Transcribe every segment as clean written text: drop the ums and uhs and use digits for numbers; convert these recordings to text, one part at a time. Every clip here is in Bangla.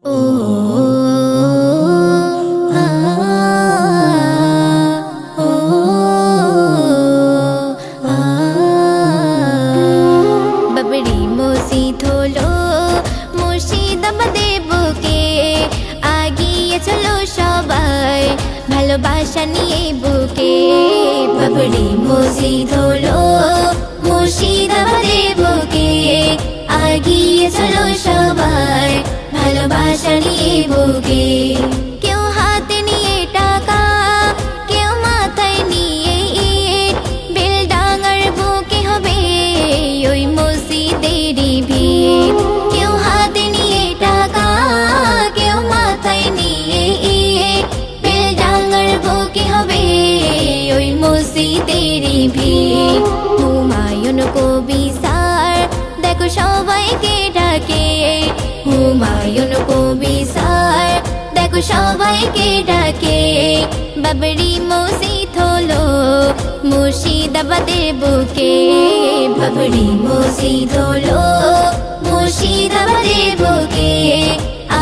ও আ ও আ বাবরি মসজিদ হলো মুর্শিদাবাদের বুকে, আগিয়ে চলো সবাই ভালোবাসা নিয়ে বুকে। বাবরি মসজিদ হলো মুর্শিদাবাদের বুকে, আগিয়ে চলো সবাই ভালোবাসা নিয়ে বুকে। কেউ হাতে নিয়ে টাকা, কেউ মাথায় নিয়ে ইট, বেলডাঙার বুকে হবে ওই মসজিদেরই ভিড়। কেউ হাতে নিয়ে টাকা, কেউ মাথায় নিয়ে ইট, বেলডাঙার বুকে হবে ওই মসজিদেরই ভিড়। হুমায়ুন কবি স্যার দেখো সবাইকে ডাকে, হুমায়ুন কবি স্যার দেখো সবাইকে ডাকে। বাবরি মসজিদ হলো মুর্শিদাবাদের বুকে, বাবরি মসজিদ হলো মুর্শিদাবাদের বুকে,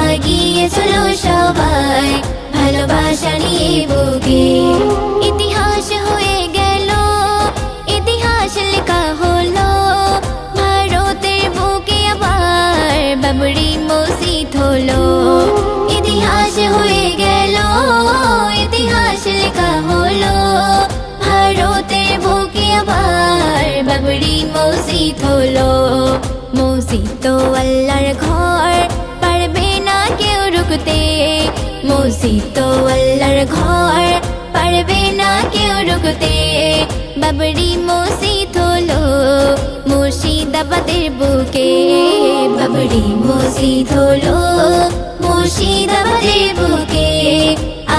আগিয়ে চলো সবাই ভালোবাসা নিয়ে বুকে। ইতিহাস হয়ে গেল, ইতিহাস লেখা হলো ভারতের বুকে আবার বাবরি মসজিদ হলো। ইতিহাস হয়ে গেল, ইতিহাস লেখা হলো ভারতের বুকে আবার বাবরি মসজিদ হলো। মসজিদ তো আল্লাহর ঘর, পারবে না কেউ রুকতে, মসজিদ তো আল্লাহর ঘর, পারবে না কেউ রুকতে। বাবরি মসজিদ হলো মুর্শিদাবাদের বুকে, বাবরি মসজিদ হলো মুর্শিদাবাদের বুকে,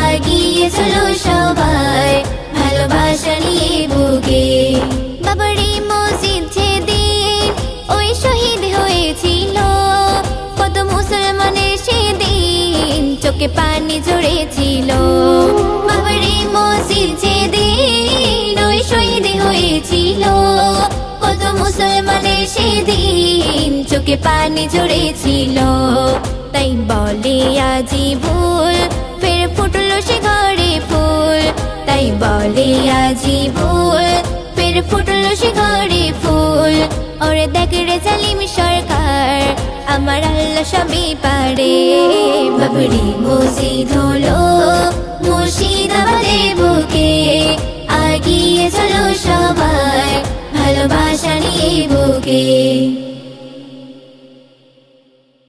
আগিয়ে চলো সবাই ভালোবাসা নিয়ে বুকে। বাবরি মসজিদ যেদিন ওই শহীদ হয়েছিল, কত মুসলমানের সেদিন চোখে পানি ঝরেছিল। বাবরি মসজিদ যেদিন ওই শহীদ হয়েছিল, কত মুসলমানের সেদিন চোখে পানি ঝরেছিল। তাই বলে আজি ভুল, ফের ফুটলো সে ঘরে ফুল। তাই বলে আজি ভুল, ফের ফুটলো সে ঘরে ফুল। ওরে দেখ রে জালিম সরকার, আমার আল্লাহ সবই পারে। বাবরি মসজিদ হলো মুর্শিদাবাদের বুকে, আগিয়ে চলো সবাই ভালোবাসা নিয়ে বুকে।